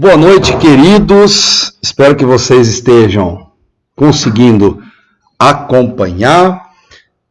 Boa noite, queridos. Espero que vocês estejam conseguindo acompanhar.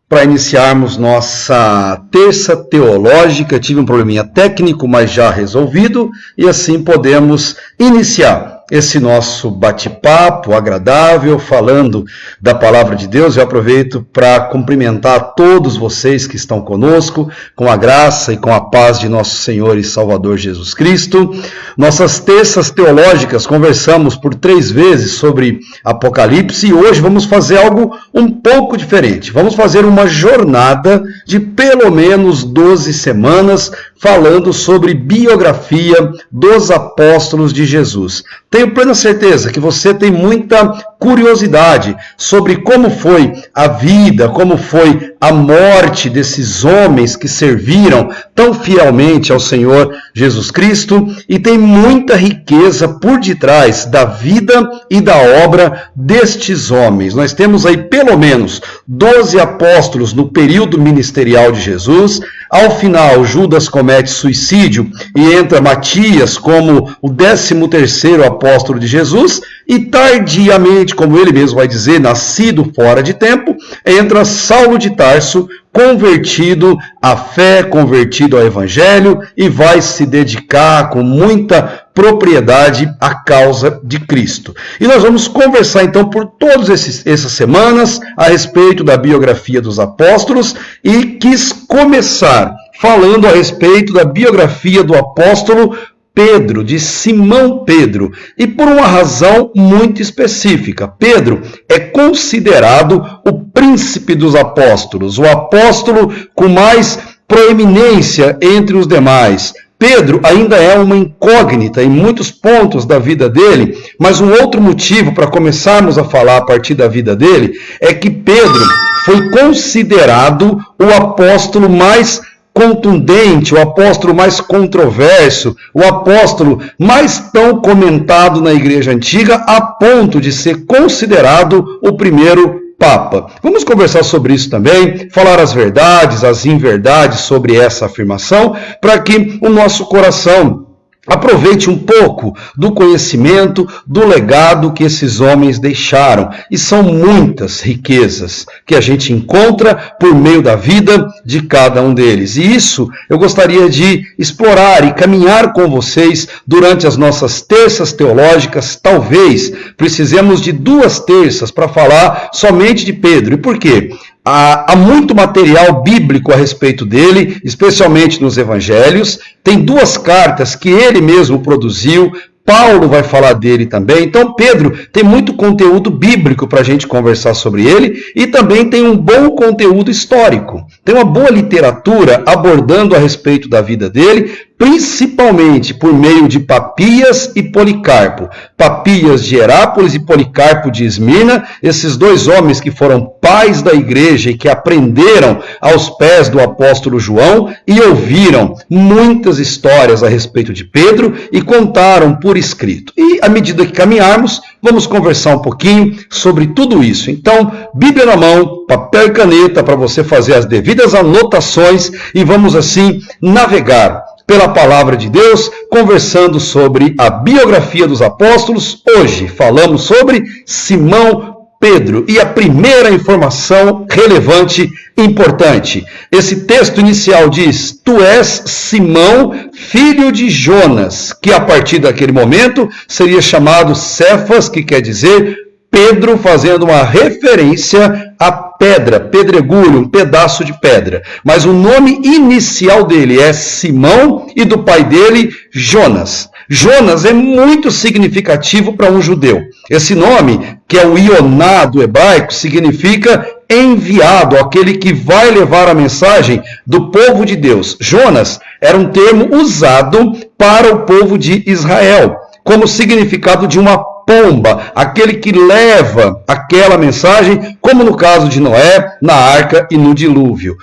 Para iniciarmos nossa terça teológica, tive um probleminha técnico, mas já resolvido, e assim podemos iniciar esse nosso bate-papo agradável, falando da palavra de Deus. Eu aproveito para cumprimentar todos vocês que estão conosco, com a graça e com a paz de nosso Senhor e Salvador Jesus Cristo. Nossas terças teológicas, conversamos por 3 vezes sobre Apocalipse, e hoje vamos fazer algo um pouco diferente. Vamos fazer uma jornada de pelo menos 12 semanas, falando sobre biografia dos apóstolos de Jesus. Tenho plena certeza que você tem muita curiosidade sobre como foi a vida, como foi a morte desses homens que serviram tão fielmente ao Senhor Jesus Cristo, e tem muita riqueza por detrás da vida e da obra destes homens. Nós temos aí pelo menos 12 apóstolos no período ministerial de Jesus. Ao final, Judas comete suicídio e entra Matias como o 13º apóstolo de Jesus, e tardiamente, como ele mesmo vai dizer, nascido fora de tempo, entra Saulo de Tarso, convertido à fé, convertido ao Evangelho, e vai se dedicar com muita propriedade à causa de Cristo. E nós vamos conversar então por todas essas semanas a respeito da biografia dos apóstolos, e quis começar falando a respeito da biografia do apóstolo Pedro, de Simão Pedro, e por uma razão muito específica. Pedro é considerado o príncipe dos apóstolos, o apóstolo com mais proeminência entre os demais. Pedro ainda é uma incógnita em muitos pontos da vida dele, mas um outro motivo para começarmos a falar a partir da vida dele é que Pedro foi considerado o apóstolo mais contundente, o apóstolo mais controverso, o apóstolo mais tão comentado na igreja antiga, a ponto de ser considerado o primeiro Papa. Vamos conversar sobre isso também, falar as verdades, as inverdades sobre essa afirmação, para que o nosso coração aproveite um pouco do conhecimento, do legado que esses homens deixaram. E são muitas riquezas que a gente encontra por meio da vida de cada um deles. E isso eu gostaria de explorar e caminhar com vocês durante as nossas terças teológicas. Talvez precisemos de 2 terças para falar somente de Pedro. E por quê? Há muito material bíblico a respeito dele, especialmente nos evangelhos. Tem 2 cartas que ele mesmo produziu. Paulo vai falar dele também. Então, Pedro tem muito conteúdo bíblico para a gente conversar sobre ele, e também tem um bom conteúdo histórico. Tem uma boa literatura abordando a respeito da vida dele, principalmente por meio de Papias e Policarpo. Papias de Herápolis e Policarpo de Esmirna, esses 2 homens que foram pais da igreja e que aprenderam aos pés do apóstolo João e ouviram muitas histórias a respeito de Pedro e contaram por escrito. E à medida que caminharmos, vamos conversar um pouquinho sobre tudo isso. Então, Bíblia na mão, papel e caneta para você fazer as devidas anotações, e vamos assim navegar pela palavra de Deus, conversando sobre a biografia dos apóstolos. Hoje falamos sobre Simão Pedro, e a primeira informação relevante e importante. Esse texto inicial diz: tu és Simão, filho de Jonas, que a partir daquele momento seria chamado Cefas, que quer dizer Pedro, fazendo uma referência à pedra, pedregulho, um pedaço de pedra. Mas o nome inicial dele é Simão, e do pai dele, Jonas. Jonas é muito significativo para um judeu. Esse nome, que é o Ioná do hebraico, significa enviado, aquele que vai levar a mensagem do povo de Deus. Jonas era um termo usado para o povo de Israel, como significado de uma pomba, aquele que leva aquela mensagem, como no caso de Noé, na arca e no dilúvio.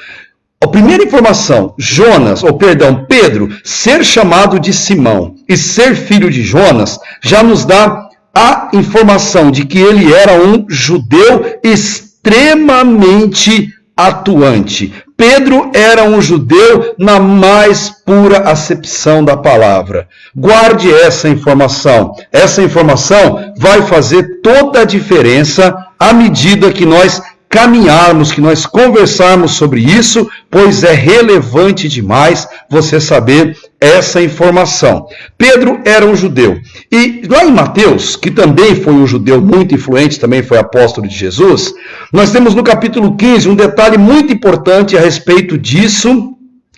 A primeira informação, Pedro, ser chamado de Simão e ser filho de Jonas, já nos dá a informação de que ele era um judeu extremamente atuante. Pedro era um judeu na mais pura acepção da palavra. Guarde essa informação. Essa informação vai fazer toda a diferença à medida que nós caminharmos, que nós conversarmos sobre isso, pois é relevante demais você saber essa informação. Pedro era um judeu. E lá em Mateus, que também foi um judeu muito influente, também foi apóstolo de Jesus, nós temos no capítulo 15 um detalhe muito importante a respeito disso,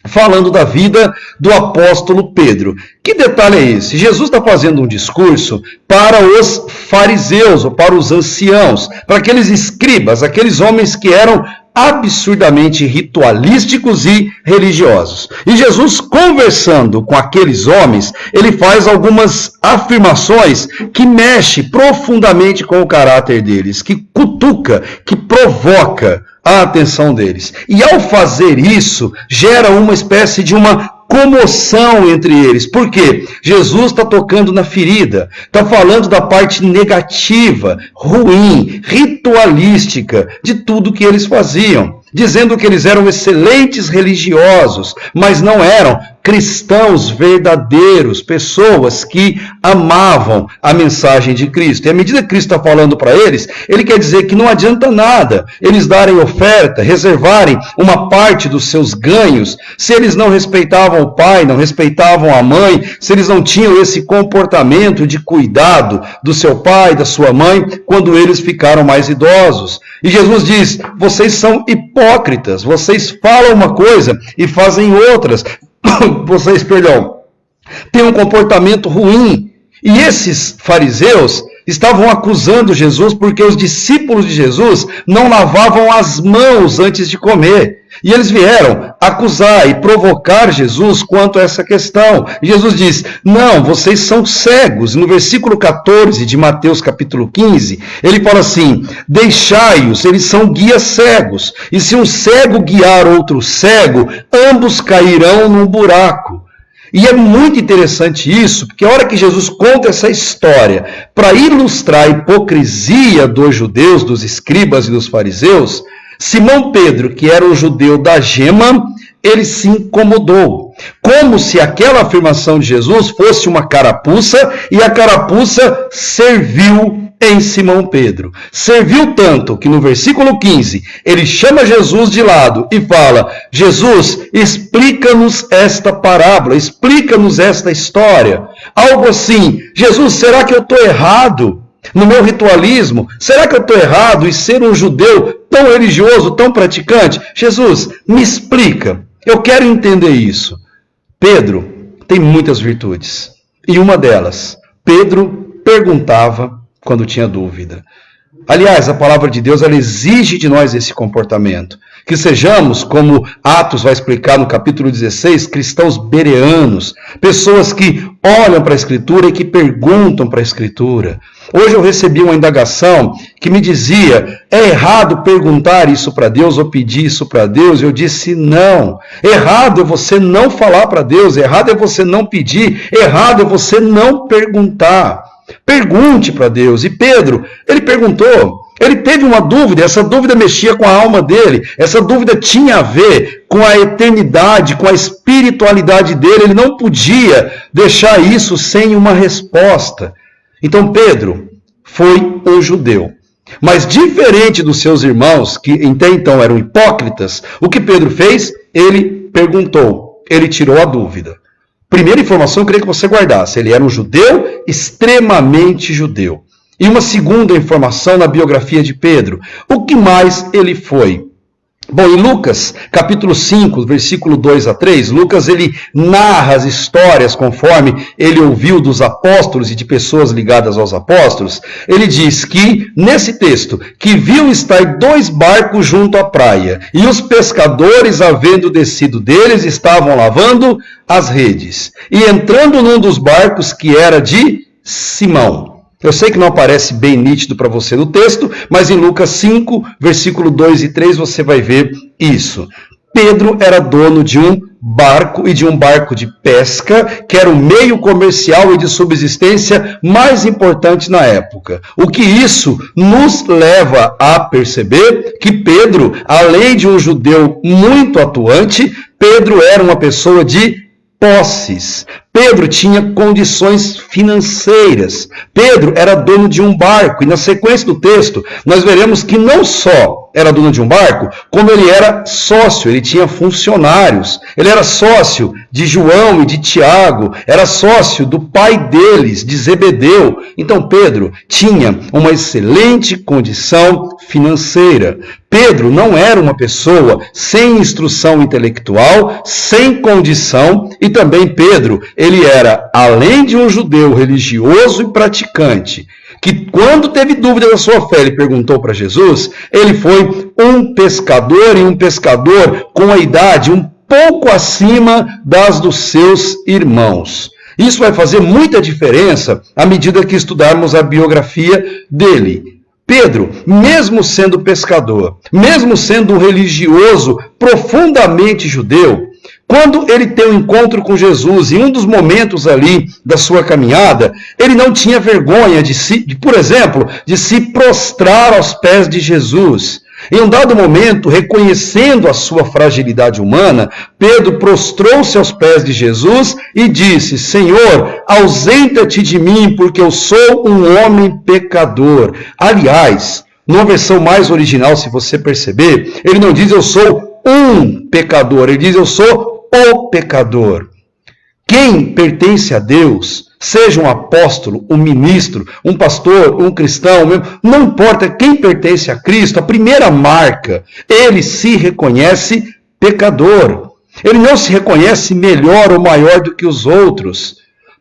falando da vida do apóstolo Pedro. Que detalhe é esse? Jesus está fazendo um discurso para os fariseus, ou para os anciãos, para aqueles escribas, aqueles homens que eram absurdamente ritualísticos e religiosos. E Jesus, conversando com aqueles homens, ele faz algumas afirmações que mexem profundamente com o caráter deles, que cutuca, que provoca a atenção deles. E ao fazer isso, gera uma espécie de uma comoção entre eles. Por quê? Jesus está tocando na ferida, está falando da parte negativa, ruim, ritualística de tudo que eles faziam, dizendo que eles eram excelentes religiosos, mas não eram cristãos verdadeiros, pessoas que amavam a mensagem de Cristo. E à medida que Cristo está falando para eles, ele quer dizer que não adianta nada eles darem oferta, reservarem uma parte dos seus ganhos, se eles não respeitavam o pai, não respeitavam a mãe, se eles não tinham esse comportamento de cuidado do seu pai, da sua mãe, quando eles ficaram mais idosos. E Jesus diz, vocês são hipócritas, vocês falam uma coisa e fazem outras. Vocês, têm um comportamento ruim. E esses fariseus estavam acusando Jesus porque os discípulos de Jesus não lavavam as mãos antes de comer. E eles vieram acusar e provocar Jesus quanto a essa questão. E Jesus diz, não, vocês são cegos. No versículo 14 de Mateus capítulo 15, ele fala assim, deixai-os, eles são guias cegos. E se um cego guiar outro cego, ambos cairão num buraco. E é muito interessante isso, porque a hora que Jesus conta essa história, para ilustrar a hipocrisia dos judeus, dos escribas e dos fariseus, Simão Pedro, que era um judeu da gema, ele se incomodou. Como se aquela afirmação de Jesus fosse uma carapuça, e a carapuça serviu em Simão Pedro. Serviu tanto que no versículo 15, ele chama Jesus de lado e fala, Jesus, explica-nos esta parábola, explica-nos esta história. Algo assim, Jesus, será que eu estou errado no meu ritualismo? Será que eu estou errado em ser um judeu tão religioso, tão praticante? Jesus, me explica, eu quero entender isso. Pedro tem muitas virtudes, e uma delas, Pedro perguntava quando tinha dúvida. Aliás, a palavra de Deus, ela exige de nós esse comportamento. Que sejamos, como Atos vai explicar no capítulo 16, cristãos bereanos, pessoas que olham para a Escritura e que perguntam para a Escritura. Hoje eu recebi uma indagação que me dizia, é errado perguntar isso para Deus ou pedir isso para Deus? Eu disse, não. Errado é você não falar para Deus, errado é você não pedir, errado é você não perguntar. Pergunte para Deus. E Pedro, ele perguntou, ele teve uma dúvida, essa dúvida mexia com a alma dele, essa dúvida tinha a ver com a eternidade, com a espiritualidade dele, ele não podia deixar isso sem uma resposta. Então Pedro foi um judeu, mas diferente dos seus irmãos, que até então eram hipócritas, o que Pedro fez? Ele perguntou, ele tirou a dúvida. Primeira informação, eu queria que você guardasse. Ele era um judeu, extremamente judeu. E uma segunda informação na biografia de Pedro. O que mais ele foi? Bom, em Lucas, capítulo 5, versículo 2 a 3, Lucas ele narra as histórias conforme ele ouviu dos apóstolos e de pessoas ligadas aos apóstolos. Ele diz que, nesse texto, que viu estar 2 barcos junto à praia, e os pescadores, havendo descido deles, estavam lavando as redes. E entrando num dos barcos, que era de Simão. Eu sei que não aparece bem nítido para você no texto, mas em Lucas 5, versículo 2 e 3, você vai ver isso. Pedro era dono de um barco e de um barco de pesca, que era o meio comercial e de subsistência mais importante na época. O que isso nos leva a perceber que Pedro, além de um judeu muito atuante, Pedro era uma pessoa de posses. Pedro tinha condições financeiras. Pedro era dono de um barco. E na sequência do texto, nós veremos que não só era dono de um barco, como ele era sócio, ele tinha funcionários. Ele era sócio de João e de Tiago, era sócio do pai deles, de Zebedeu. Então Pedro tinha uma excelente condição financeira. Pedro não era uma pessoa sem instrução intelectual, sem condição, e também Pedro, ele era, além de um judeu religioso e praticante, que quando teve dúvida da sua fé, ele perguntou para Jesus, ele foi um pescador, e um pescador com a idade um pouco acima das dos seus irmãos. Isso vai fazer muita diferença à medida que estudarmos a biografia dele. Pedro, mesmo sendo pescador, mesmo sendo um religioso profundamente judeu, quando ele tem um encontro com Jesus, em um dos momentos ali da sua caminhada, ele não tinha vergonha por exemplo, de se prostrar aos pés de Jesus. Em um dado momento, reconhecendo a sua fragilidade humana, Pedro prostrou-se aos pés de Jesus e disse: Senhor, ausenta-te de mim, porque eu sou um homem pecador. Aliás, numa versão mais original, se você perceber, ele não diz eu sou um pecador, ele diz eu sou o pecador. Quem pertence a Deus, seja um apóstolo, um ministro, um pastor, um cristão, não importa quem pertence a Cristo, a primeira marca, ele se reconhece pecador. Ele não se reconhece melhor ou maior do que os outros.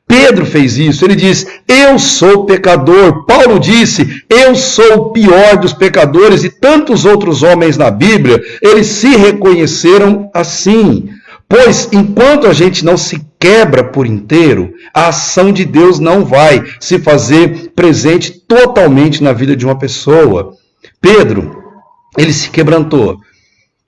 Pedro fez isso, ele diz, eu sou pecador. Paulo disse, eu sou o pior dos pecadores, e tantos outros homens na Bíblia, eles se reconheceram assim. Pois, enquanto a gente não se quebra por inteiro, a ação de Deus não vai se fazer presente totalmente na vida de uma pessoa. Pedro, ele se quebrantou.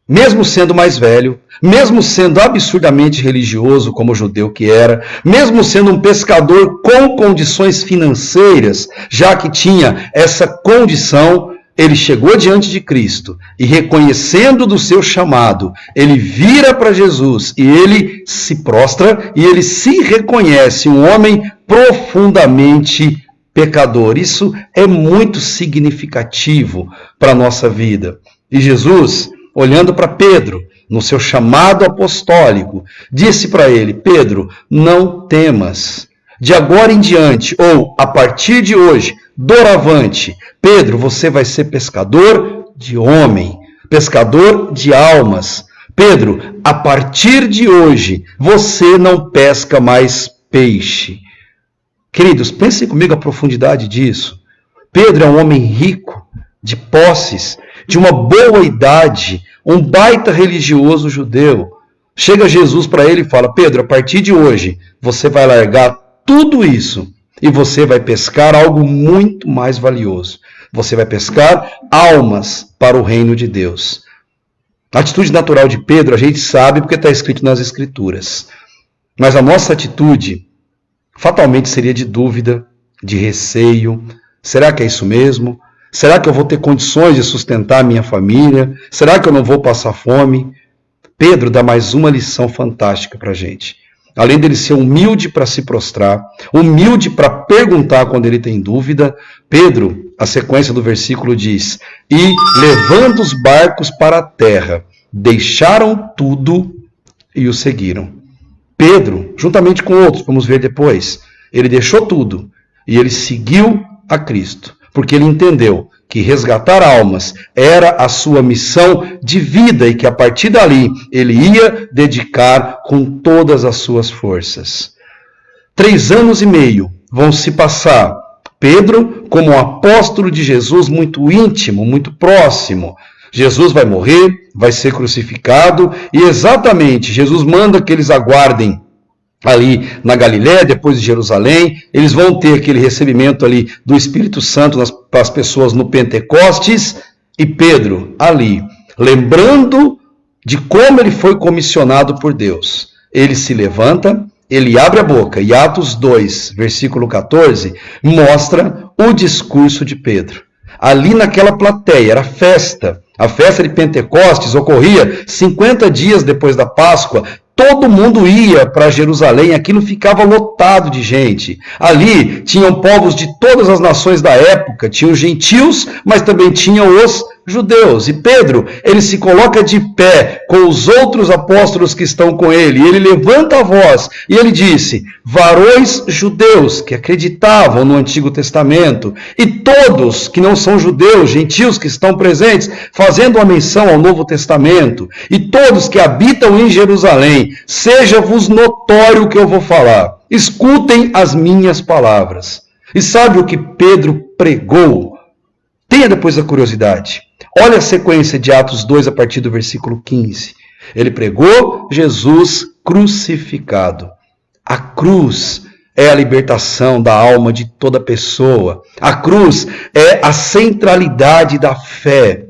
Mesmo sendo mais velho, mesmo sendo absurdamente religioso como o judeu que era, mesmo sendo um pescador com condições financeiras, já que tinha essa condição, ele chegou diante de Cristo e, reconhecendo do seu chamado, ele vira para Jesus e ele se prostra e ele se reconhece um homem profundamente pecador. Isso é muito significativo para a nossa vida. E Jesus, olhando para Pedro, no seu chamado apostólico, disse para ele, Pedro, não temas. De agora em diante, ou a partir de hoje, doravante, Pedro, você vai ser pescador de homem, pescador de almas. Pedro, a partir de hoje, você não pesca mais peixe. Queridos, pensem comigo a profundidade disso. Pedro é um homem rico, de posses, de uma boa idade, um baita religioso judeu. Chega Jesus para ele e fala, Pedro, a partir de hoje, você vai largar tudo isso e você vai pescar algo muito mais valioso. Você vai pescar almas para o reino de Deus. A atitude natural de Pedro, a gente sabe porque está escrito nas Escrituras. Mas a nossa atitude, fatalmente seria de dúvida, de receio. Será que é isso mesmo? Será que eu vou ter condições de sustentar a minha família? Será que eu não vou passar fome? Pedro dá mais uma lição fantástica para a gente. Além dele ser humilde para se prostrar, humilde para perguntar quando ele tem dúvida, Pedro, a sequência do versículo diz, e levando os barcos para a terra, deixaram tudo e o seguiram. Pedro, juntamente com outros, vamos ver depois, ele deixou tudo e ele seguiu a Cristo, porque ele entendeu que resgatar almas era a sua missão de vida e que a partir dali ele ia dedicar com todas as suas forças. 3 anos e meio vão se passar. Pedro, como um apóstolo de Jesus muito íntimo, muito próximo. Jesus vai morrer, vai ser crucificado e exatamente Jesus manda que eles aguardem ali na Galiléia, depois de Jerusalém, eles vão ter aquele recebimento ali do Espírito Santo para as pessoas no Pentecostes, e Pedro ali, lembrando de como ele foi comissionado por Deus. Ele se levanta, ele abre a boca, e Atos 2, versículo 14, mostra o discurso de Pedro. Ali naquela plateia, era festa. A festa de Pentecostes ocorria 50 dias depois da Páscoa. Todo mundo ia para Jerusalém, aquilo ficava lotado de gente. Ali tinham povos de todas as nações da época, tinham gentios, mas também tinham os judeus. E Pedro, ele se coloca de pé com os outros apóstolos que estão com ele. E ele levanta a voz e ele disse: varões judeus que acreditavam no Antigo Testamento, e todos que não são judeus, gentios que estão presentes, fazendo uma menção ao Novo Testamento, e todos que habitam em Jerusalém, seja-vos notório o que eu vou falar. Escutem as minhas palavras. E sabe o que Pedro pregou? Tenha depois a curiosidade. Olha a sequência de Atos 2 a partir do versículo 15. Ele pregou Jesus crucificado. A cruz é a libertação da alma de toda pessoa. A cruz é a centralidade da fé.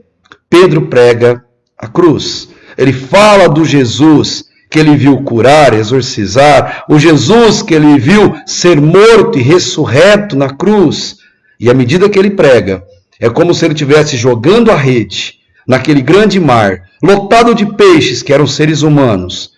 Pedro prega a cruz. Ele fala do Jesus que ele viu curar, exorcizar, o Jesus que ele viu ser morto e ressurreto na cruz. E à medida que ele prega, é como se ele estivesse jogando a rede naquele grande mar, lotado de peixes que eram seres humanos,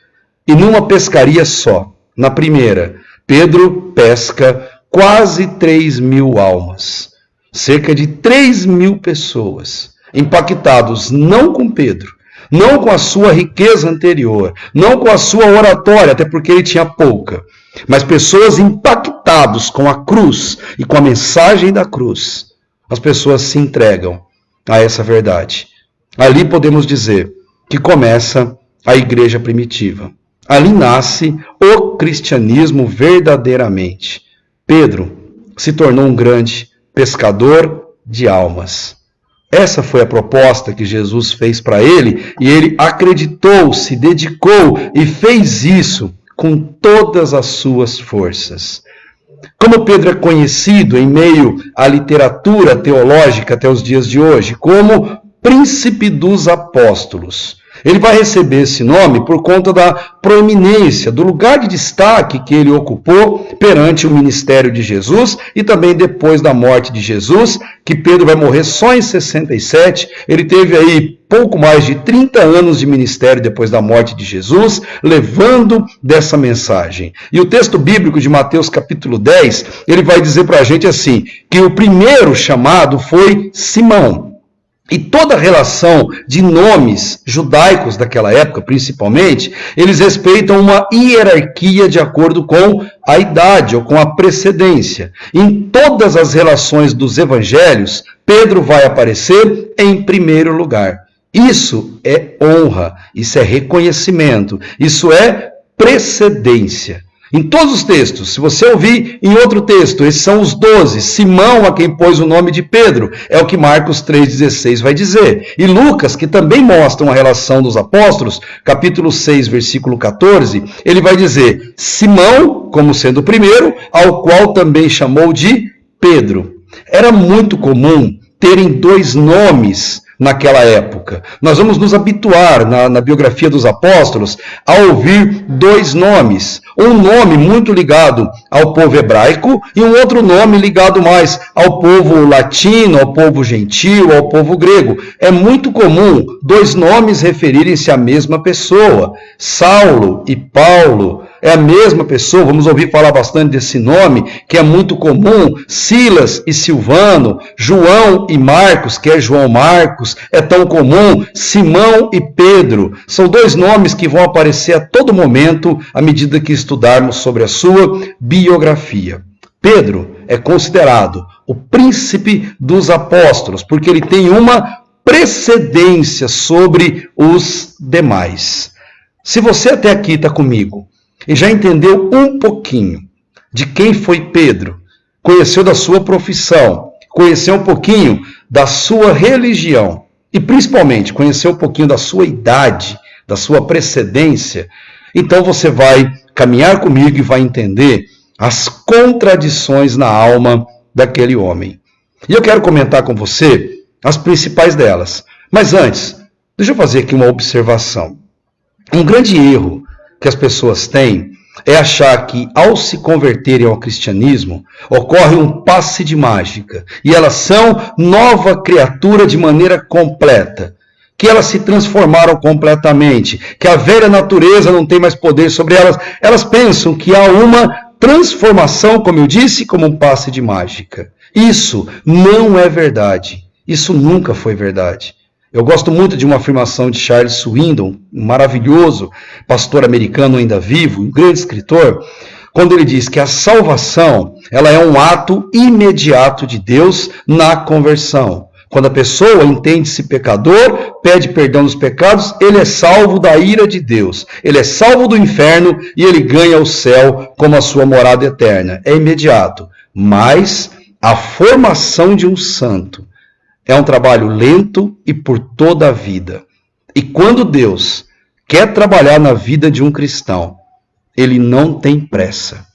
e numa pescaria só. Na primeira, Pedro pesca quase 3.000 almas, cerca de 3.000 pessoas, impactados não com Pedro, não com a sua riqueza anterior, não com a sua oratória, até porque ele tinha pouca, mas pessoas impactadas com a cruz e com a mensagem da cruz. As pessoas se entregam a essa verdade. Ali podemos dizer que começa a igreja primitiva. Ali nasce o cristianismo verdadeiramente. Pedro se tornou um grande pescador de almas. Essa foi a proposta que Jesus fez para ele, e ele acreditou, se dedicou e fez isso com todas as suas forças. Como Pedro é conhecido em meio à literatura teológica até os dias de hoje, como príncipe dos apóstolos. Ele vai receber esse nome por conta da proeminência, do lugar de destaque que ele ocupou perante o ministério de Jesus e também depois da morte de Jesus, que Pedro vai morrer só em 67. Ele teve aí pouco mais de 30 anos de ministério depois da morte de Jesus, levando dessa mensagem. E o texto bíblico de Mateus capítulo 10, ele vai dizer para a gente assim, que o primeiro chamado foi Simão. E toda a relação de nomes judaicos daquela época, principalmente, eles respeitam uma hierarquia de acordo com a idade ou com a precedência. Em todas as relações dos evangelhos, Pedro vai aparecer em primeiro lugar. Isso é honra, isso é reconhecimento, isso é precedência. Em todos os textos, se você ouvir em outro texto, esses são os 12, Simão a quem pôs o nome de Pedro, é o que Marcos 3,16 vai dizer. E Lucas, que também mostra uma relação dos apóstolos, capítulo 6, versículo 14, ele vai dizer, Simão, como sendo o primeiro, ao qual também chamou de Pedro. Era muito comum terem dois nomes naquela época. Nós vamos nos habituar na biografia dos apóstolos a ouvir dois nomes. Um nome muito ligado ao povo hebraico e um outro nome ligado mais ao povo latino, ao povo gentil, ao povo grego. É muito comum dois nomes referirem-se à mesma pessoa. Saulo e Paulo é a mesma pessoa, vamos ouvir falar bastante desse nome, que é muito comum, Silas e Silvano, João e Marcos, que é João Marcos, é tão comum, Simão e Pedro, são dois nomes que vão aparecer a todo momento, à medida que estudarmos sobre a sua biografia. Pedro é considerado o príncipe dos apóstolos, porque ele tem uma precedência sobre os demais. Se você até aqui está comigo, e já entendeu um pouquinho de quem foi Pedro, conheceu da sua profissão, conheceu um pouquinho da sua religião e principalmente conheceu um pouquinho da sua idade, da sua precedência, então você vai caminhar comigo e vai entender as contradições na alma daquele homem. E eu quero comentar com você as principais delas. Mas antes, deixa eu fazer aqui uma observação. Um grande erro que as pessoas têm é achar que, ao se converterem ao cristianismo, ocorre um passe de mágica e elas são nova criatura de maneira completa, que elas se transformaram completamente, que a velha natureza não tem mais poder sobre elas. Elas pensam que há uma transformação, como eu disse, como um passe de mágica. Isso não é verdade. Isso nunca foi verdade. Eu gosto muito de uma afirmação de Charles Swindoll, um maravilhoso pastor americano ainda vivo, um grande escritor, quando ele diz que a salvação ela é um ato imediato de Deus na conversão. Quando a pessoa entende-se pecador, pede perdão dos pecados, ele é salvo da ira de Deus. Ele é salvo do inferno e ele ganha o céu como a sua morada eterna. É imediato. Mas a formação de um santo é um trabalho lento e por toda a vida. E quando Deus quer trabalhar na vida de um cristão, ele não tem pressa.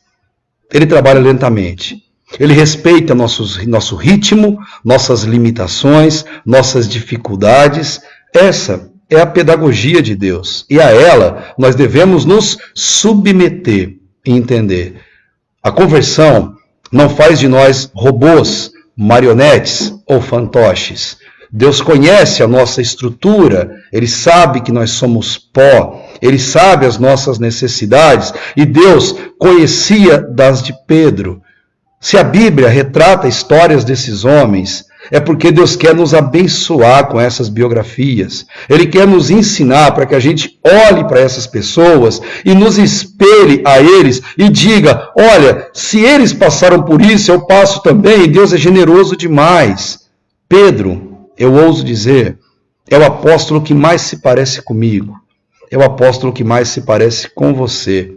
Ele trabalha lentamente. Ele respeita nosso ritmo, nossas limitações, nossas dificuldades. Essa é a pedagogia de Deus. E a ela nós devemos nos submeter e entender. A conversão não faz de nós robôs, marionetes ou fantoches. Deus conhece a nossa estrutura, Ele sabe que nós somos pó, Ele sabe as nossas necessidades, e Deus conhecia das de Pedro. Se a Bíblia retrata histórias desses homens, é porque Deus quer nos abençoar com essas biografias. Ele quer nos ensinar para que a gente olhe para essas pessoas e nos espelhe a eles e diga, olha, se eles passaram por isso, eu passo também. Deus é generoso demais. Pedro, eu ouso dizer, é o apóstolo que mais se parece comigo. É o apóstolo que mais se parece com você.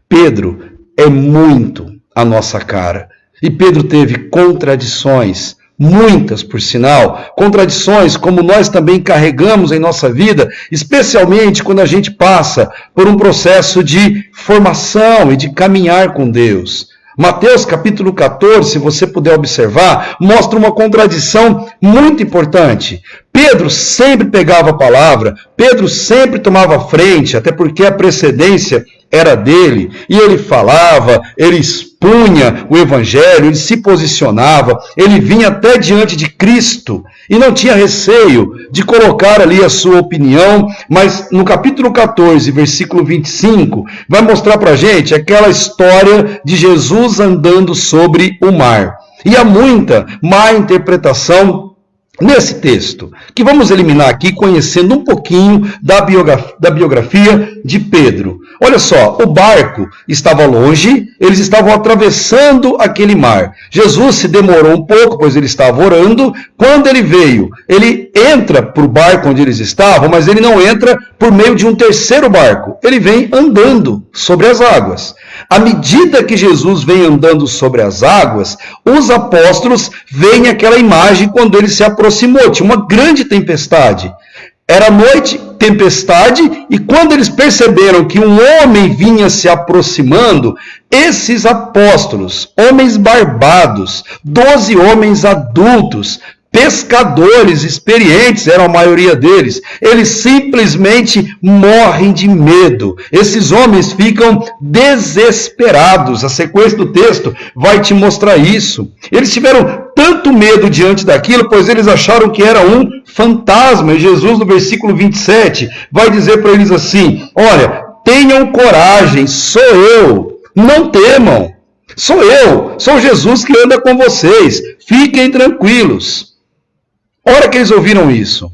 Pedro é muito a nossa cara. E Pedro teve contradições, muitas por sinal, contradições como nós também carregamos em nossa vida, especialmente quando a gente passa por um processo de formação e de caminhar com Deus. Mateus capítulo 14, se você puder observar, mostra uma contradição muito importante. Pedro sempre pegava a palavra, Pedro sempre tomava frente, até porque a precedência era dele, e ele falava, ele expunha o evangelho, ele se posicionava, ele vinha até diante de Cristo e não tinha receio de colocar ali a sua opinião, mas no capítulo 14, versículo 25, vai mostrar para a gente aquela história de Jesus andando sobre o mar. E há muita má interpretação nesse texto, que vamos eliminar aqui conhecendo um pouquinho da biografia de Pedro. Olha só, o barco estava longe, eles estavam atravessando aquele mar. Jesus se demorou um pouco, pois ele estava orando. Quando ele veio, ele entra para o barco onde eles estavam, mas ele não entra por meio de um terceiro barco. Ele vem andando sobre as águas. À medida que Jesus vem andando sobre as águas, os apóstolos veem aquela imagem quando ele se aproximou. Tinha uma grande tempestade. Era noite, tempestade, e quando eles perceberam que um homem vinha se aproximando, esses apóstolos, homens barbados, 12 homens adultos, pescadores experientes, eram a maioria deles, eles simplesmente morrem de medo. Esses homens ficam desesperados. A sequência do texto vai te mostrar isso. Eles tiveram tanto medo diante daquilo, pois eles acharam que era um fantasma. E Jesus, no versículo 27, vai dizer para eles assim, olha, tenham coragem, sou eu, não temam. Sou eu, sou Jesus que anda com vocês, fiquem tranquilos. A hora que eles ouviram isso,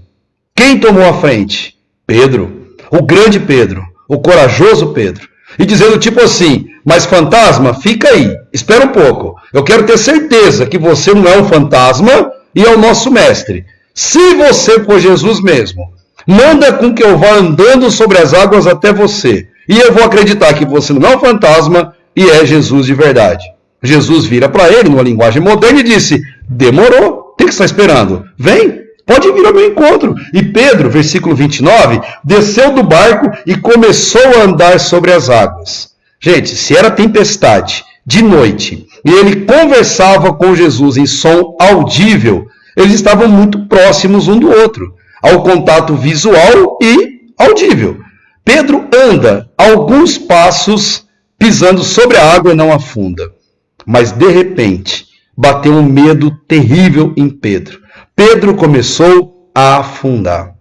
quem tomou a frente? Pedro, o grande Pedro, o corajoso Pedro. E dizendo tipo assim, mas fantasma, fica aí, espera um pouco. Eu quero ter certeza que você não é um fantasma e é o nosso mestre. Se você for Jesus mesmo, manda com que eu vá andando sobre as águas até você. E eu vou acreditar que você não é um fantasma e é Jesus de verdade. Jesus vira para ele, numa linguagem moderna, e disse, demorou. O que você está esperando? Vem, pode vir ao meu encontro. E Pedro, versículo 29, desceu do barco e começou a andar sobre as águas. Gente, se era tempestade, de noite, e ele conversava com Jesus em som audível, eles estavam muito próximos um do outro, ao contato visual e audível. Pedro anda alguns passos pisando sobre a água e não afunda. Mas de repente, bateu um medo terrível em Pedro. Pedro começou a afundar.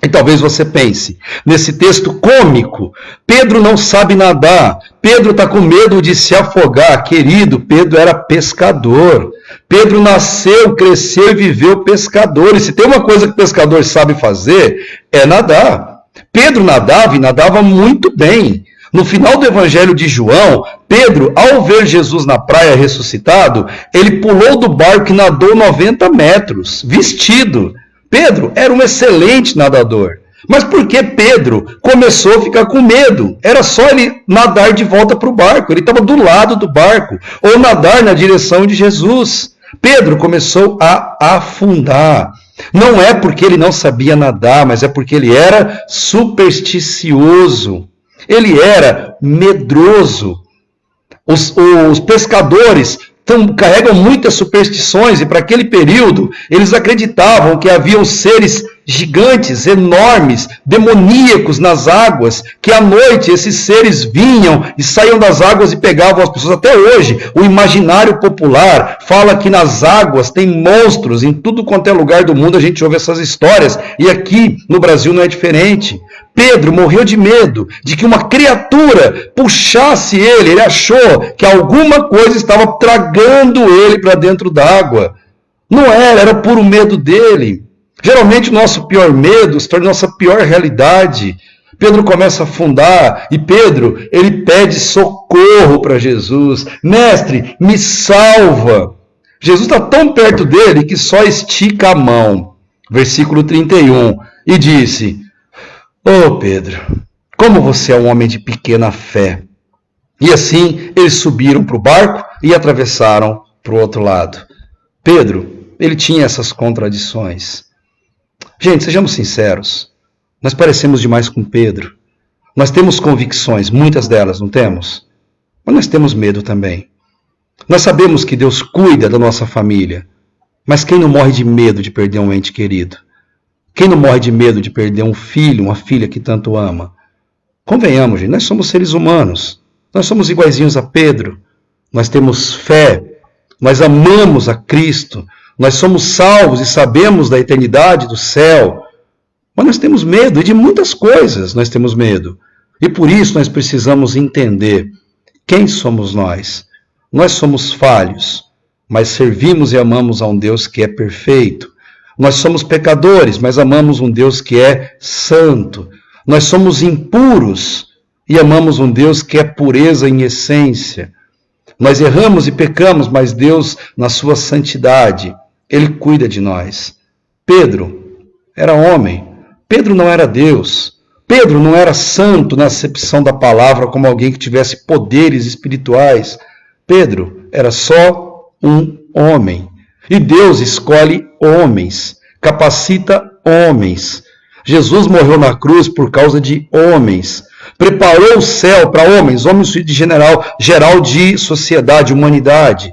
E talvez você pense, nesse texto cômico, Pedro não sabe nadar, Pedro está com medo de se afogar. Querido, Pedro era pescador. Pedro nasceu, cresceu e viveu pescador. E se tem uma coisa que pescador sabe fazer, é nadar. Pedro nadava e nadava muito bem. No final do Evangelho de João, Pedro, ao ver Jesus na praia ressuscitado, ele pulou do barco e nadou 90 metros, vestido. Pedro era um excelente nadador. Mas por que Pedro começou a ficar com medo? Era só ele nadar de volta para o barco. Ele estava do lado do barco. Ou nadar na direção de Jesus. Pedro começou a afundar. Não é porque ele não sabia nadar, mas é porque ele era supersticioso. Ele era medroso. Os pescadores carregam muitas superstições e para aquele período eles acreditavam que haviam seres gigantes, enormes, demoníacos nas águas, que à noite esses seres vinham e saíam das águas e pegavam as pessoas. Até hoje, o imaginário popular fala que nas águas tem monstros, em tudo quanto é lugar do mundo a gente ouve essas histórias, e aqui no Brasil não é diferente. Pedro morreu de medo de que uma criatura puxasse ele. Ele achou que alguma coisa estava tragando ele para dentro d'água. Não era puro medo dele. Geralmente o nosso pior medo se torna a nossa pior realidade. Pedro começa a afundar e Pedro, ele pede socorro para Jesus. Mestre, me salva. Jesus está tão perto dele que só estica a mão. Versículo 31. E disse: "Ô Pedro, como você é um homem de pequena fé." E assim eles subiram para o barco e atravessaram para o outro lado. Pedro, ele tinha essas contradições. Gente, sejamos sinceros. Nós parecemos demais com Pedro. Nós temos convicções, muitas delas, não temos? Mas nós temos medo também. Nós sabemos que Deus cuida da nossa família. Mas quem não morre de medo de perder um ente querido? Quem não morre de medo de perder um filho, uma filha que tanto ama? Convenhamos, gente, nós somos seres humanos. Nós somos iguaizinhos a Pedro. Nós temos fé. Nós amamos a Cristo. Nós somos salvos e sabemos da eternidade do céu. Mas nós temos medo, e de muitas coisas nós temos medo. E por isso nós precisamos entender quem somos nós. Nós somos falhos, mas servimos e amamos a um Deus que é perfeito. Nós somos pecadores, mas amamos um Deus que é santo. Nós somos impuros e amamos um Deus que é pureza em essência. Nós erramos e pecamos, mas Deus, na sua santidade, Ele cuida de nós. Pedro era homem. Pedro não era Deus. Pedro não era santo na acepção da palavra, como alguém que tivesse poderes espirituais. Pedro era só um homem. E Deus escolhe homens, capacita homens. Jesus morreu na cruz por causa de homens. Preparou o céu para homens, homens de geral de sociedade, humanidade.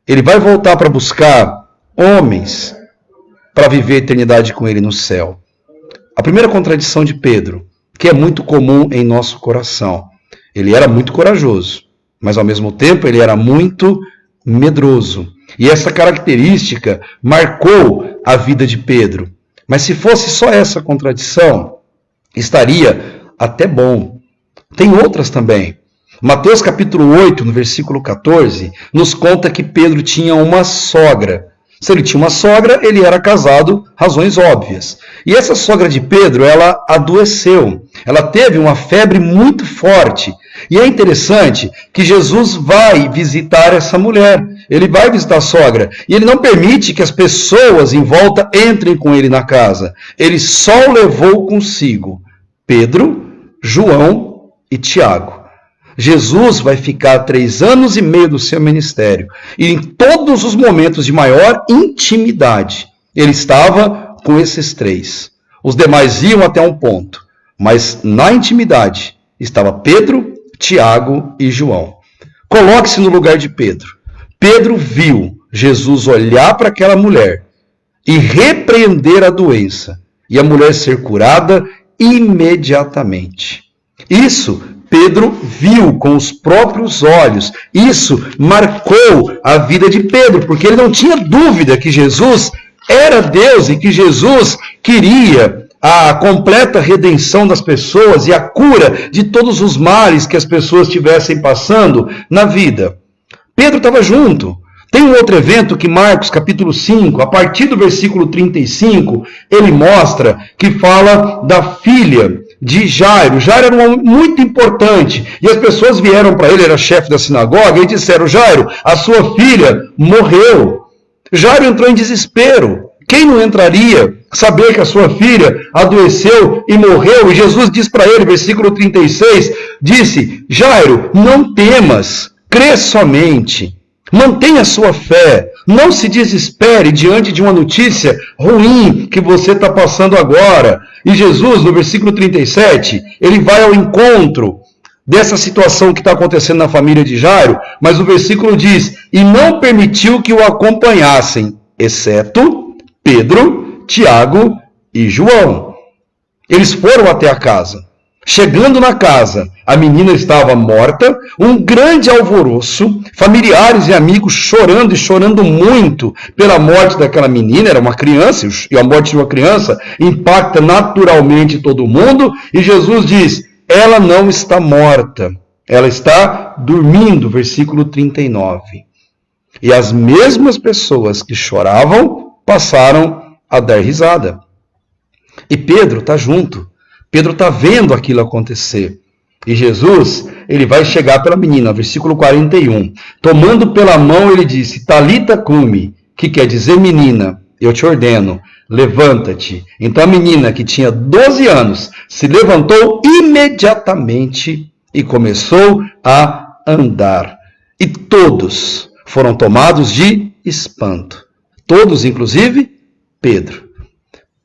Ele vai voltar para buscar homens para viver a eternidade com ele no céu. A primeira contradição de Pedro, que é muito comum em nosso coração. Ele era muito corajoso, mas ao mesmo tempo ele era muito medroso. E essa característica marcou a vida de Pedro. Mas se fosse só essa contradição, estaria até bom. Tem outras também. Mateus capítulo 8, no versículo 14, nos conta que Pedro tinha uma sogra. Se ele tinha uma sogra, ele era casado, razões óbvias. E essa sogra de Pedro, ela adoeceu. Ela teve uma febre muito forte. E é interessante que Jesus vai visitar essa mulher. Ele vai visitar a sogra. E ele não permite que as pessoas em volta entrem com ele na casa. Ele só levou consigo Pedro, João e Tiago. Jesus vai ficar 3 anos e meio do seu ministério. E em todos os momentos de maior intimidade, ele estava com esses 3. Os demais iam até um ponto. Mas na intimidade estava Pedro, Tiago e João. Coloque-se no lugar de Pedro. Pedro viu Jesus olhar para aquela mulher e repreender a doença. E a mulher ser curada imediatamente. Isso Pedro viu com os próprios olhos. Isso marcou a vida de Pedro, porque ele não tinha dúvida que Jesus era Deus e que Jesus queria a completa redenção das pessoas e a cura de todos os males que as pessoas estivessem passando na vida. Pedro estava junto. Tem um outro evento que Marcos, capítulo 5, a partir do versículo 35, ele mostra que fala da filha de Jairo. Jairo era um homem muito importante. E as pessoas vieram para ele, era chefe da sinagoga, e disseram: Jairo, a sua filha morreu. Jairo entrou em desespero. Quem não entraria saber que a sua filha adoeceu e morreu? E Jesus diz para ele, versículo 36, disse: Jairo, não temas, crê somente. Mantenha sua fé, não se desespere diante de uma notícia ruim que você está passando agora. E Jesus, no versículo 37, ele vai ao encontro dessa situação que está acontecendo na família de Jairo, mas o versículo diz: e não permitiu que o acompanhassem, exceto Pedro, Tiago e João. Eles foram até a casa. Chegando na casa, a menina estava morta, um grande alvoroço, familiares e amigos chorando e chorando muito pela morte daquela menina. Era uma criança, e a morte de uma criança impacta naturalmente todo mundo. E Jesus diz: ela não está morta, ela está dormindo, versículo 39. E as mesmas pessoas que choravam passaram a dar risada. E Pedro está junto. Pedro está vendo aquilo acontecer. E Jesus, ele vai chegar pela menina, versículo 41. Tomando pela mão, ele disse: Talita cumi, que quer dizer menina, eu te ordeno, levanta-te. Então a menina, que tinha 12 anos, se levantou imediatamente e começou a andar. E todos foram tomados de espanto. Todos, inclusive Pedro.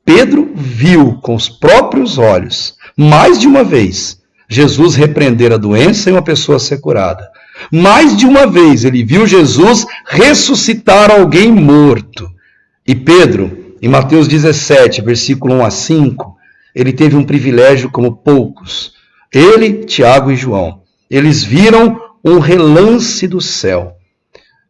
Pedro viu com os próprios olhos, mais de uma vez, Jesus repreender a doença e uma pessoa ser curada. Mais de uma vez ele viu Jesus ressuscitar alguém morto. E Pedro, em Mateus 17, versículo 1 a 5, ele teve um privilégio como poucos. Ele, Tiago e João, eles viram um relance do céu.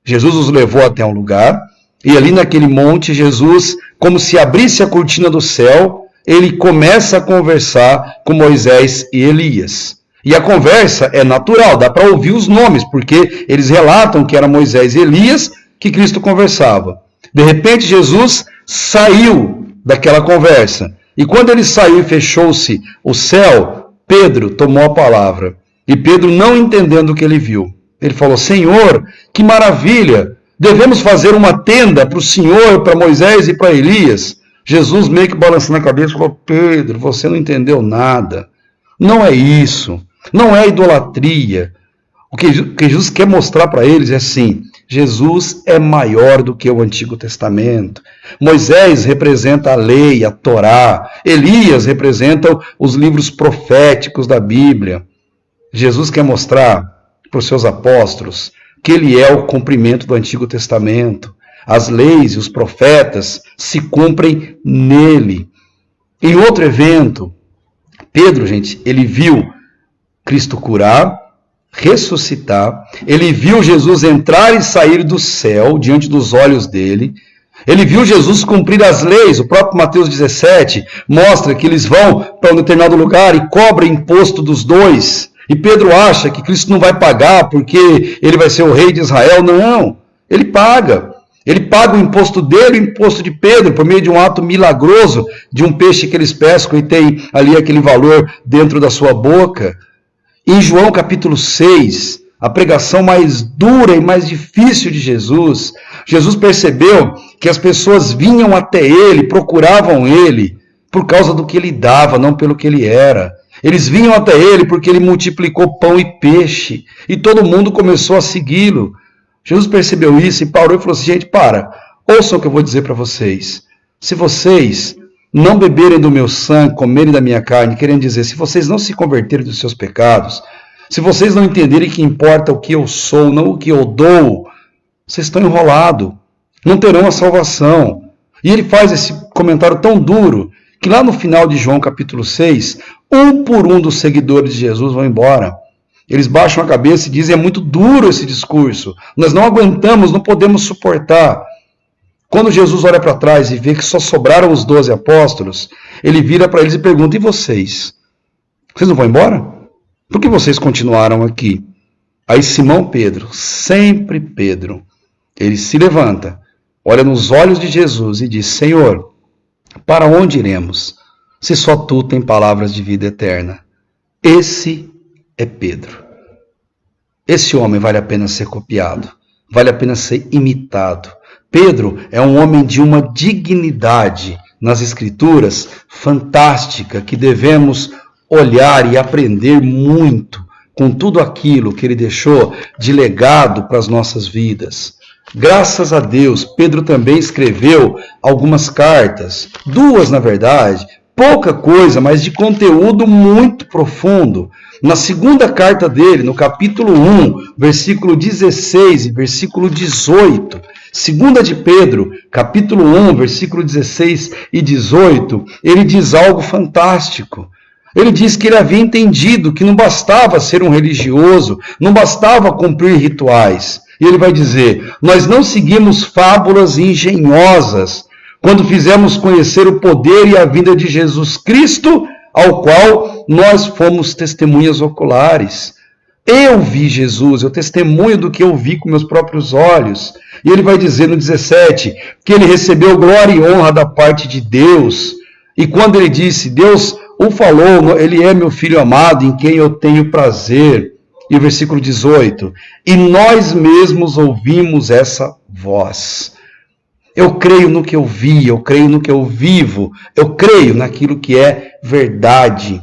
Jesus os levou até um lugar, e ali naquele monte, Jesus, como se abrisse a cortina do céu, ele começa a conversar com Moisés e Elias. E a conversa é natural, dá para ouvir os nomes, porque eles relatam que era Moisés e Elias que Cristo conversava. De repente, Jesus saiu daquela conversa. E quando ele saiu e fechou-se o céu, Pedro tomou a palavra. E Pedro, não entendendo o que ele viu, ele falou: Senhor, que maravilha! Devemos fazer uma tenda para o Senhor, para Moisés e para Elias. Jesus, meio que balançando a cabeça, falou: Pedro, você não entendeu nada. Não é isso. Não é idolatria. O que Jesus quer mostrar para eles é assim: Jesus é maior do que o Antigo Testamento. Moisés representa a lei, a Torá. Elias representa os livros proféticos da Bíblia. Jesus quer mostrar para os seus apóstolos que ele é o cumprimento do Antigo Testamento. As leis e os profetas se cumprem nele. Em outro evento, Pedro, gente, ele viu Cristo curar, ressuscitar, ele viu Jesus entrar e sair do céu diante dos olhos dele, ele viu Jesus cumprir as leis. O próprio Mateus 17 mostra que eles vão para um determinado lugar e cobram imposto dos dois. E Pedro acha que Cristo não vai pagar porque ele vai ser o rei de Israel. Não, ele paga. Ele paga o imposto dele e o imposto de Pedro por meio de um ato milagroso de um peixe que eles pescam e tem ali aquele valor dentro da sua boca. Em João capítulo 6, a pregação mais dura e mais difícil de Jesus, Jesus percebeu que as pessoas vinham até ele, procuravam ele por causa do que ele dava, não pelo que ele era. Eles vinham até ele porque ele multiplicou pão e peixe. E todo mundo começou a segui-lo. Jesus percebeu isso e parou e falou assim: gente, ouçam o que eu vou dizer para vocês. Se vocês não beberem do meu sangue, comerem da minha carne, querendo dizer, se vocês não se converterem dos seus pecados, se vocês não entenderem que importa o que eu sou, não o que eu dou, vocês estão enrolados. Não terão a salvação. E ele faz esse comentário tão duro que lá no final de João capítulo 6, um por um dos seguidores de Jesus vão embora. Eles baixam a cabeça e dizem, é muito duro esse discurso, nós não aguentamos, não podemos suportar. Quando Jesus olha para trás e vê que só sobraram os 12 apóstolos, ele vira para eles e pergunta, e vocês? Vocês não vão embora? Por que vocês continuaram aqui? Aí Simão Pedro, sempre Pedro, ele se levanta, olha nos olhos de Jesus e diz, Senhor, para onde iremos, se só tu tem palavras de vida eterna? Esse é Pedro. Esse homem vale a pena ser copiado, vale a pena ser imitado. Pedro é um homem de uma dignidade nas Escrituras fantástica, que devemos olhar e aprender muito com tudo aquilo que ele deixou de legado para as nossas vidas. Graças a Deus, Pedro também escreveu algumas cartas, 2 na verdade, pouca coisa, mas de conteúdo muito profundo. Na segunda carta dele, no capítulo 1, versículo 16 e versículo 18, segunda de Pedro, capítulo 1, versículo 16 e 18, ele diz algo fantástico. Ele diz que ele havia entendido que não bastava ser um religioso, não bastava cumprir rituais. E ele vai dizer, nós não seguimos fábulas engenhosas, quando fizemos conhecer o poder e a vinda de Jesus Cristo, ao qual nós fomos testemunhas oculares. Eu vi Jesus, eu testemunho do que eu vi com meus próprios olhos. E ele vai dizer no 17, que ele recebeu glória e honra da parte de Deus. E quando ele disse, Deus o falou, ele é meu filho amado, em quem eu tenho prazer. E o versículo 18, e nós mesmos ouvimos essa voz. Eu creio no que eu vi, eu creio no que eu vivo, eu creio naquilo que é verdade.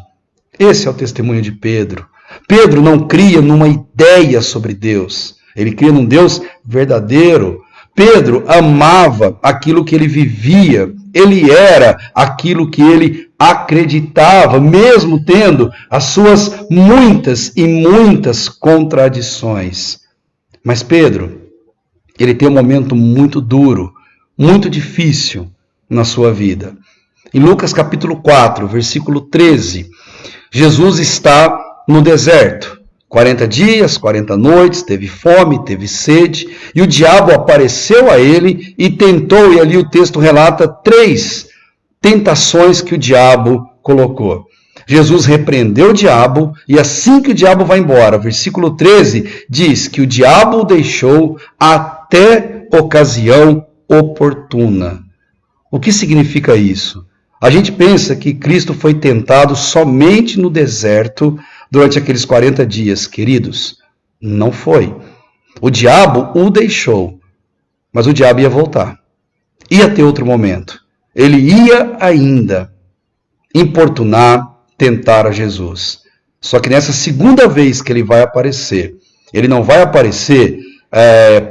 Esse é o testemunho de Pedro. Pedro não cria numa ideia sobre Deus, ele cria num Deus verdadeiro. Pedro amava aquilo que ele vivia, ele era aquilo que ele acreditava, mesmo tendo as suas muitas e muitas contradições. Mas Pedro, ele tem um momento muito duro, muito difícil na sua vida. Em Lucas capítulo 4, versículo 13, Jesus está no deserto. 40 dias, 40 noites, teve fome, teve sede, e o diabo apareceu a ele e tentou, e ali o texto relata 3 tentações que o diabo colocou. Jesus repreendeu o diabo, e assim que o diabo vai embora, versículo 13 diz que o diabo o deixou até ocasião oportuna. O que significa isso? A gente pensa que Cristo foi tentado somente no deserto durante aqueles 40 dias, queridos. Não foi. O diabo o deixou, mas o diabo ia voltar. Ia ter outro momento. Ele ia ainda importunar, tentar a Jesus. Só que nessa segunda vez que ele vai aparecer, ele não vai aparecer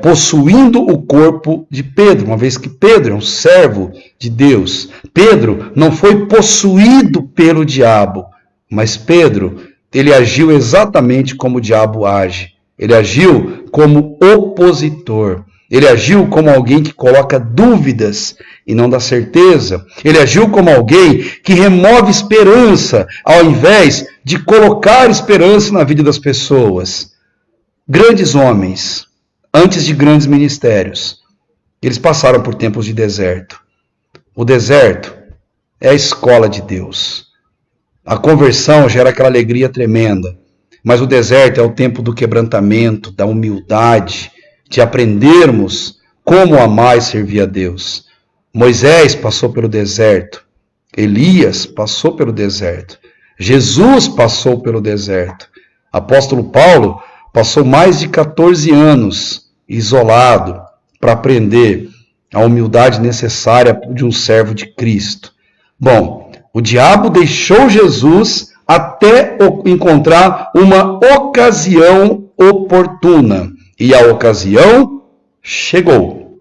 possuindo o corpo de Pedro, uma vez que Pedro é um servo de Deus. Pedro não foi possuído pelo diabo, mas Pedro, ele agiu exatamente como o diabo age. Ele agiu como opositor. Ele agiu como alguém que coloca dúvidas e não dá certeza. Ele agiu como alguém que remove esperança, ao invés de colocar esperança na vida das pessoas. Grandes homens, antes de grandes ministérios, eles passaram por tempos de deserto. O deserto é a escola de Deus. A conversão gera aquela alegria tremenda, mas o deserto é o tempo do quebrantamento, da humildade, de aprendermos como amar e servir a Deus. Moisés passou pelo deserto, Elias passou pelo deserto, Jesus passou pelo deserto. Apóstolo Paulo passou mais de 14 anos isolado para aprender a humildade necessária de um servo de Cristo. Bom, o diabo deixou Jesus até encontrar uma ocasião oportuna. E a ocasião chegou.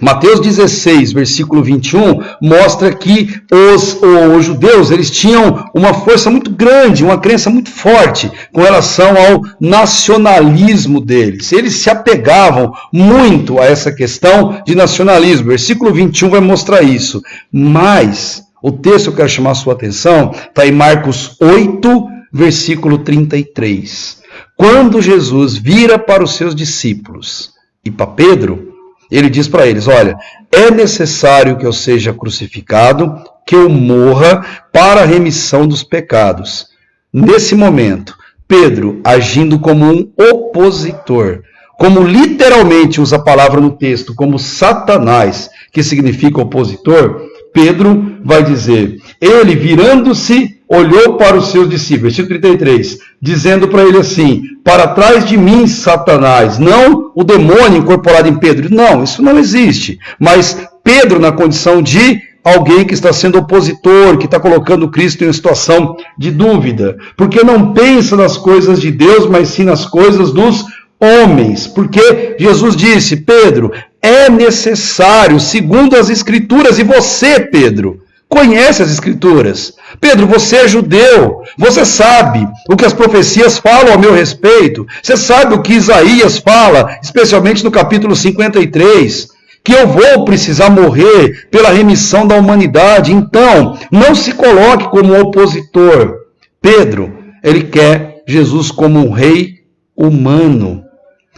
Mateus 16, versículo 21, mostra que os judeus eles tinham uma força muito grande, uma crença muito forte com relação ao nacionalismo deles. Eles se apegavam muito a essa questão de nacionalismo. Versículo 21 vai mostrar isso. Mas O texto que eu quero chamar a sua atenção está em Marcos 8, versículo 33. Quando Jesus vira para os seus discípulos e para Pedro, ele diz para eles, olha, é necessário que eu seja crucificado, que eu morra para a remissão dos pecados. Nesse momento, Pedro, agindo como um opositor, como literalmente usa a palavra no texto, como Satanás, que significa opositor, Pedro vai dizer, ele virando-se, olhou para os seus discípulos, versículo 33, dizendo para ele assim, para trás de mim, Satanás, não o demônio incorporado em Pedro, não, isso não existe, mas Pedro na condição de alguém que está sendo opositor, que está colocando Cristo em uma situação de dúvida, porque não pensa nas coisas de Deus, mas sim nas coisas dos homens, porque Jesus disse, Pedro, é necessário, segundo as Escrituras, e você, Pedro, conhece as Escrituras. Pedro, você é judeu, você sabe o que as profecias falam a meu respeito, você sabe o que Isaías fala, especialmente no capítulo 53, que eu vou precisar morrer pela remissão da humanidade. Então, não se coloque como opositor. Pedro, ele quer Jesus como um rei humano,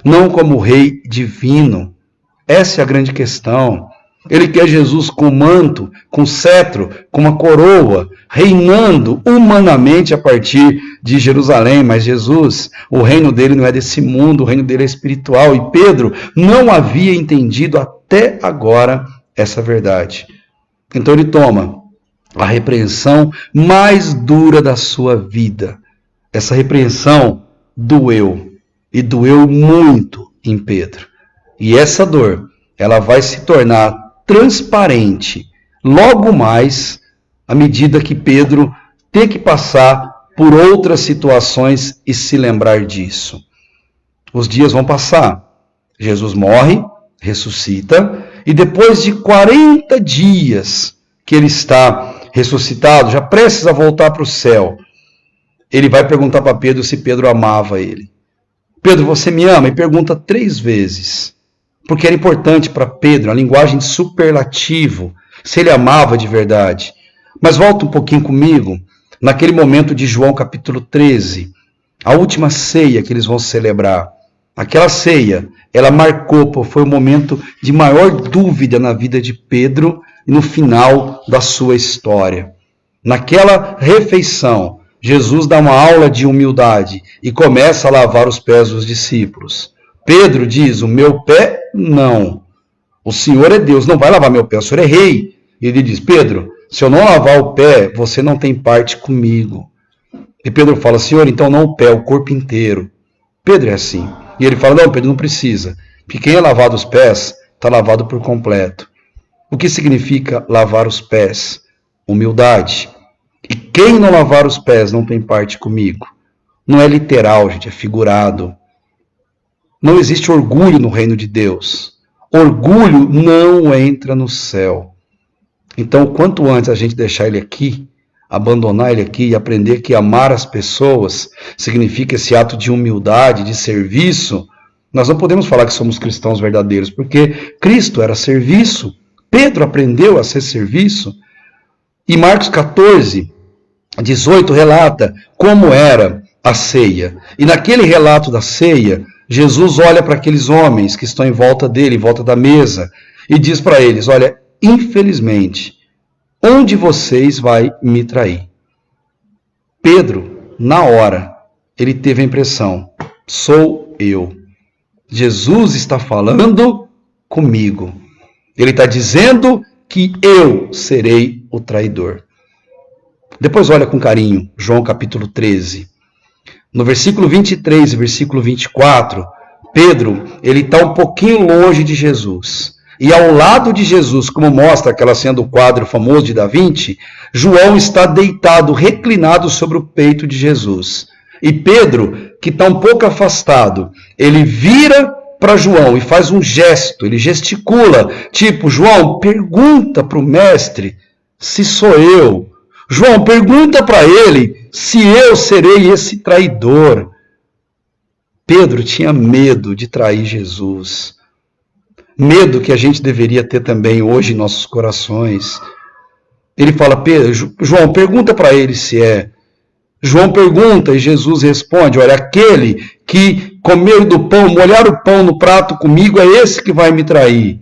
não como rei divino. Essa é a grande questão. Ele quer Jesus com manto, com cetro, com uma coroa, reinando humanamente a partir de Jerusalém. Mas Jesus, o reino dele não é desse mundo, o reino dele é espiritual. E Pedro não havia entendido até agora essa verdade. Então ele toma a repreensão mais dura da sua vida. Essa repreensão doeu, e doeu muito em Pedro. E essa dor, ela vai se tornar transparente logo mais à medida que Pedro tem que passar por outras situações e se lembrar disso. Os dias vão passar. Jesus morre, ressuscita, e depois de 40 dias que ele está ressuscitado, já prestes a voltar para o céu, ele vai perguntar para Pedro se Pedro amava ele. Pedro, você me ama? E pergunta 3 vezes. Porque era importante para Pedro, a linguagem de superlativo, se ele amava de verdade. Mas volta um pouquinho comigo, naquele momento de João capítulo 13, a última ceia que eles vão celebrar. Aquela ceia, ela marcou, foi o momento de maior dúvida na vida de Pedro e no final da sua história. Naquela refeição, Jesus dá uma aula de humildade e começa a lavar os pés dos discípulos. Pedro diz, o meu pé não. O Senhor é Deus, não vai lavar meu pé, o Senhor é rei. E ele diz, Pedro, se eu não lavar o pé, você não tem parte comigo. E Pedro fala, Senhor, então não o pé, o corpo inteiro. Pedro é assim. E ele fala, não, Pedro, não precisa. Porque quem é lavado os pés, está lavado por completo. O que significa lavar os pés? Humildade. E quem não lavar os pés não tem parte comigo. Não é literal, gente, é figurado. Não existe orgulho no reino de Deus. Orgulho não entra no céu. Então, quanto antes a gente deixar ele aqui, abandonar ele aqui e aprender que amar as pessoas significa esse ato de humildade, de serviço, nós não podemos falar que somos cristãos verdadeiros, porque Cristo era serviço, Pedro aprendeu a ser serviço. E Marcos 14, 18 relata como era a ceia. E naquele relato da ceia, Jesus olha para aqueles homens que estão em volta dele, em volta da mesa, e diz para eles, olha, infelizmente, um de vocês vai me trair. Pedro, na hora, ele teve a impressão, sou eu. Jesus está falando comigo. Ele está dizendo que eu serei o traidor. Depois olha com carinho, João capítulo 13. No versículo 23 e versículo 24, Pedro, ele está um pouquinho longe de Jesus. E ao lado de Jesus, como mostra aquela cena do quadro famoso de Da Vinci, João está deitado, reclinado sobre o peito de Jesus. E Pedro, que está um pouco afastado, ele vira para João e faz um gesto, ele gesticula, tipo, João, pergunta para o mestre se sou eu. João, pergunta para ele se eu serei esse traidor. Pedro tinha medo de trair Jesus. Medo que a gente deveria ter também hoje em nossos corações. Ele fala, Pedro, João, pergunta para ele se é. João pergunta e Jesus responde, olha, aquele que comer do pão, molhar o pão no prato comigo, é esse que vai me trair.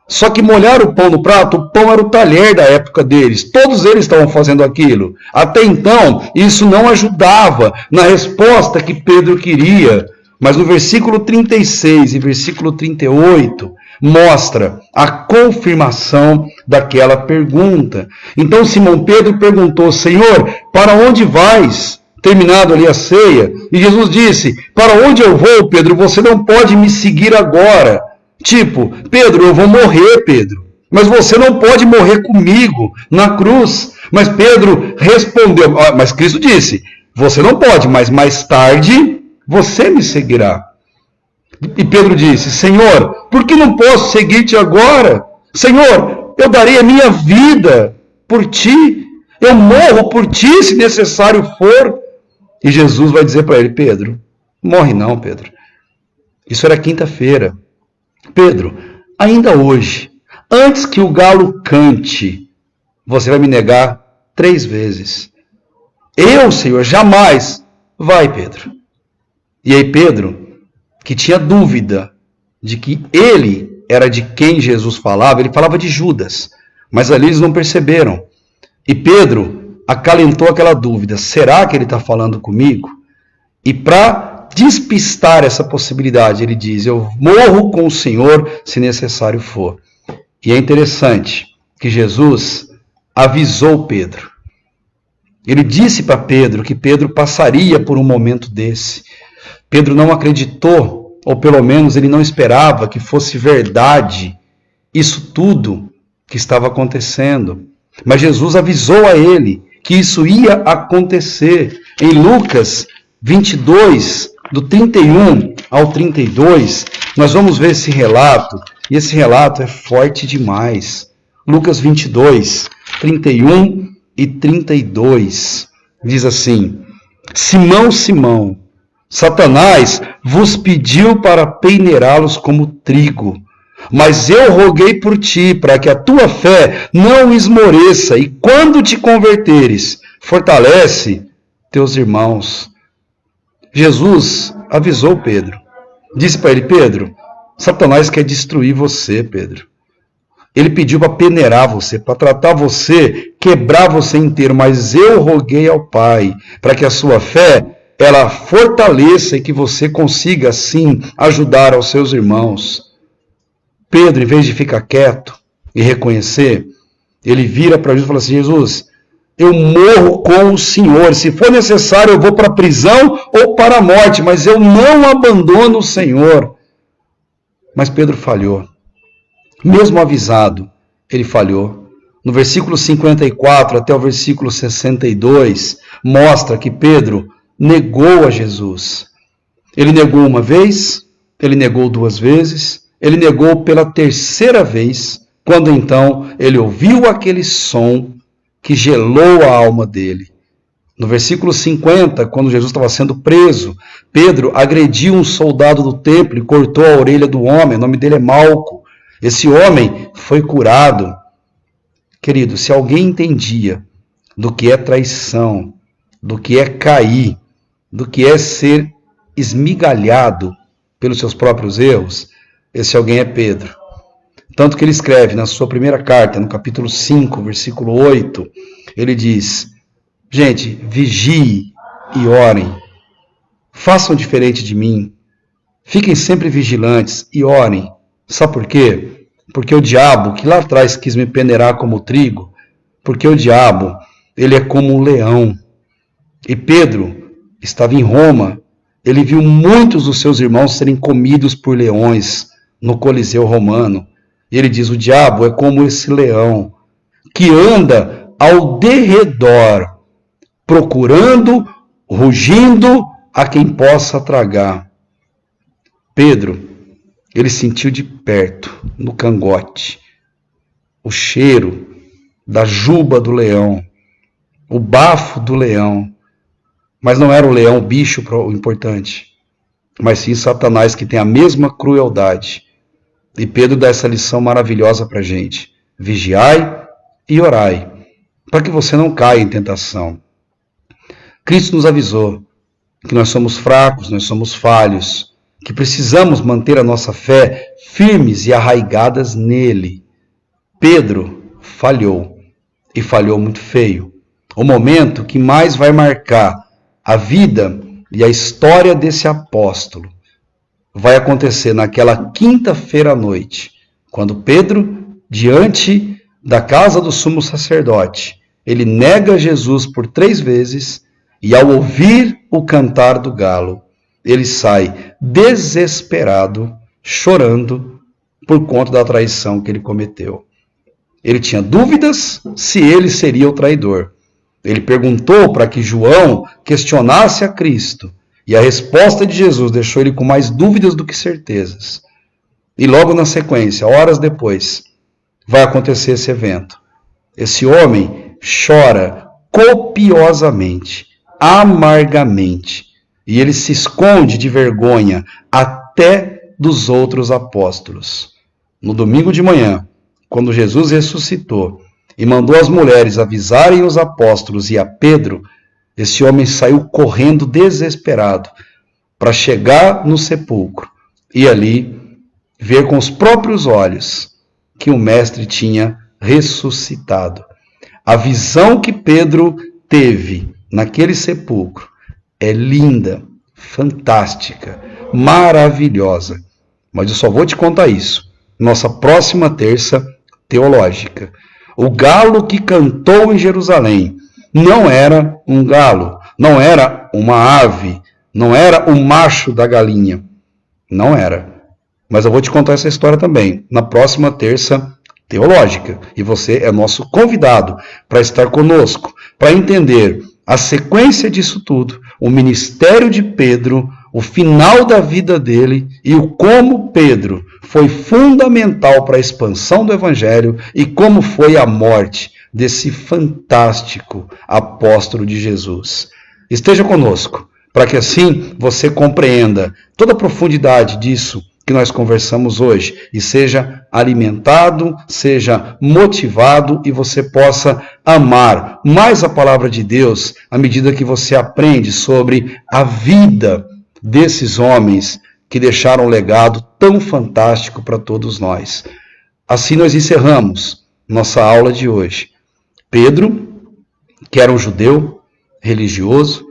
Só que molhar o pão no prato, o pão era o talher da época deles. Todos eles estavam fazendo aquilo. Até então, isso não ajudava na resposta que Pedro queria. Mas no versículo 36 e versículo 38, mostra a confirmação daquela pergunta. Então Simão Pedro perguntou, Senhor, para onde vais? Terminado ali a ceia. E Jesus disse, para onde eu vou, Pedro? Você não pode me seguir agora. Tipo, Pedro, eu vou morrer, Pedro. Mas você não pode morrer comigo na cruz. Mas Pedro respondeu, mas Cristo disse, você não pode, mas mais tarde você me seguirá. E Pedro disse, Senhor, por que não posso seguir-te agora? Senhor, eu darei a minha vida por ti. Eu morro por ti, se necessário for. E Jesus vai dizer para ele, Pedro, morre não, Pedro. Isso era quinta-feira. Pedro, ainda hoje, antes que o galo cante, você vai me negar 3 vezes. Eu, Senhor, jamais. Vai, Pedro. E aí Pedro, que tinha dúvida de que ele era de quem Jesus falava, ele falava de Judas, mas ali eles não perceberam. E Pedro acalentou aquela dúvida, será que ele está falando comigo? E para despistar essa possibilidade, ele diz, eu morro com o Senhor se necessário for. E é interessante que Jesus avisou Pedro. Ele disse para Pedro que Pedro passaria por um momento desse. Pedro não acreditou, ou pelo menos ele não esperava que fosse verdade isso tudo que estava acontecendo. Mas Jesus avisou a ele que isso ia acontecer. Em Lucas 22, do 31 ao 32, nós vamos ver esse relato, e esse relato é forte demais. Lucas 22, 31 e 32, diz assim, Simão, Simão, Satanás vos pediu para peneirá-los como trigo, mas eu roguei por ti, para que a tua fé não esmoreça, e quando te converteres, fortalece teus irmãos. Jesus avisou Pedro, disse para ele, Pedro, Satanás quer destruir você, Pedro. Ele pediu para peneirar você, para tratar você, quebrar você inteiro, mas eu roguei ao Pai, para que a sua fé ela fortaleça e que você consiga, assim, ajudar aos seus irmãos. Pedro, em vez de ficar quieto e reconhecer, ele vira para Jesus e fala assim, Jesus, eu morro com o Senhor, se for necessário eu vou para a prisão ou para a morte, mas eu não abandono o Senhor. Mas Pedro falhou. Mesmo avisado, ele falhou. No versículo 54 até o versículo 62, mostra que Pedro negou a Jesus. Ele negou uma vez, ele negou 2 vezes, ele negou pela 3ª vez, quando então ele ouviu aquele som que gelou a alma dele. No versículo 50, quando Jesus estava sendo preso, Pedro agrediu um soldado do templo e cortou a orelha do homem, o nome dele é Malco. Esse homem foi curado. Querido, se alguém entendia do que é traição, do que é cair, do que é ser esmigalhado pelos seus próprios erros, esse alguém é Pedro. Tanto que ele escreve na sua primeira carta, no capítulo 5, versículo 8, ele diz, gente, vigie e orem, façam diferente de mim, fiquem sempre vigilantes e orem. Sabe por quê? Porque o diabo, que lá atrás quis me peneirar como trigo, porque o diabo, ele é como um leão. E Pedro estava em Roma, ele viu muitos dos seus irmãos serem comidos por leões no Coliseu Romano. E ele diz, o diabo é como esse leão, que anda ao derredor, procurando, rugindo a quem possa tragar. Pedro, ele sentiu de perto, no cangote, o cheiro da juba do leão, o bafo do leão. Mas não era o leão o bicho o importante, mas sim Satanás, que tem a mesma crueldade. E Pedro dá essa lição maravilhosa para a gente. Vigiai e orai, para que você não caia em tentação. Cristo nos avisou que nós somos fracos, nós somos falhos, que precisamos manter a nossa fé firmes e arraigadas nele. Pedro falhou, e falhou muito feio. O momento que mais vai marcar a vida e a história desse apóstolo vai acontecer naquela quinta-feira à noite, quando Pedro, diante da casa do sumo sacerdote, ele nega Jesus por 3 vezes, e ao ouvir o cantar do galo, ele sai desesperado, chorando por conta da traição que ele cometeu. Ele tinha dúvidas se ele seria o traidor. Ele perguntou para que João questionasse a Cristo, e a resposta de Jesus deixou ele com mais dúvidas do que certezas. E logo na sequência, horas depois, vai acontecer esse evento. Esse homem chora copiosamente, amargamente, e ele se esconde de vergonha até dos outros apóstolos. No domingo de manhã, quando Jesus ressuscitou e mandou as mulheres avisarem os apóstolos e a Pedro, esse homem saiu correndo desesperado para chegar no sepulcro e ali ver com os próprios olhos que o mestre tinha ressuscitado. A visão que Pedro teve naquele sepulcro é linda, fantástica, maravilhosa. Mas eu só vou te contar isso nossa próxima terça teológica. O galo que cantou em Jerusalém não era um galo, não era uma ave, não era o macho da galinha. Não era. Mas eu vou te contar essa história também na próxima terça teológica. E você é nosso convidado para estar conosco, para entender a sequência disso tudo, o ministério de Pedro, o final da vida dele e o como Pedro foi fundamental para a expansão do Evangelho e como foi a morte desse fantástico apóstolo de Jesus. Esteja conosco, para que assim você compreenda toda a profundidade disso que nós conversamos hoje e seja alimentado, seja motivado e você possa amar mais a palavra de Deus à medida que você aprende sobre a vida desses homens que deixaram um legado tão fantástico para todos nós. Assim nós encerramos nossa aula de hoje. Pedro, que era um judeu religioso,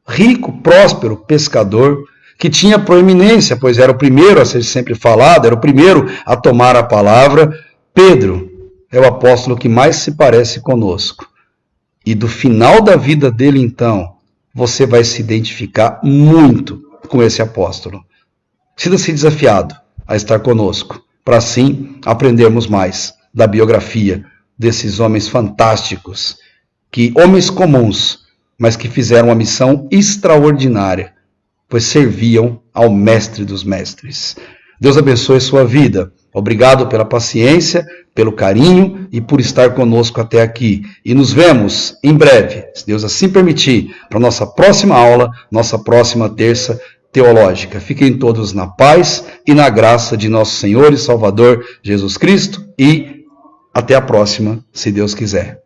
rico, próspero, pescador, que tinha proeminência, pois era o primeiro a ser sempre falado, era o primeiro a tomar a palavra. Pedro é o apóstolo que mais se parece conosco. E do final da vida dele, então, você vai se identificar muito com esse apóstolo. Sinta-se desafiado a estar conosco, para assim aprendermos mais da biografia desses homens fantásticos, homens comuns, mas que fizeram uma missão extraordinária, pois serviam ao mestre dos mestres. Deus abençoe sua vida. Obrigado pela paciência, pelo carinho e por estar conosco até aqui. E nos vemos em breve, se Deus assim permitir, para a nossa próxima aula, nossa próxima terça teológica. Fiquem todos na paz e na graça de nosso Senhor e Salvador Jesus Cristo e até a próxima, se Deus quiser.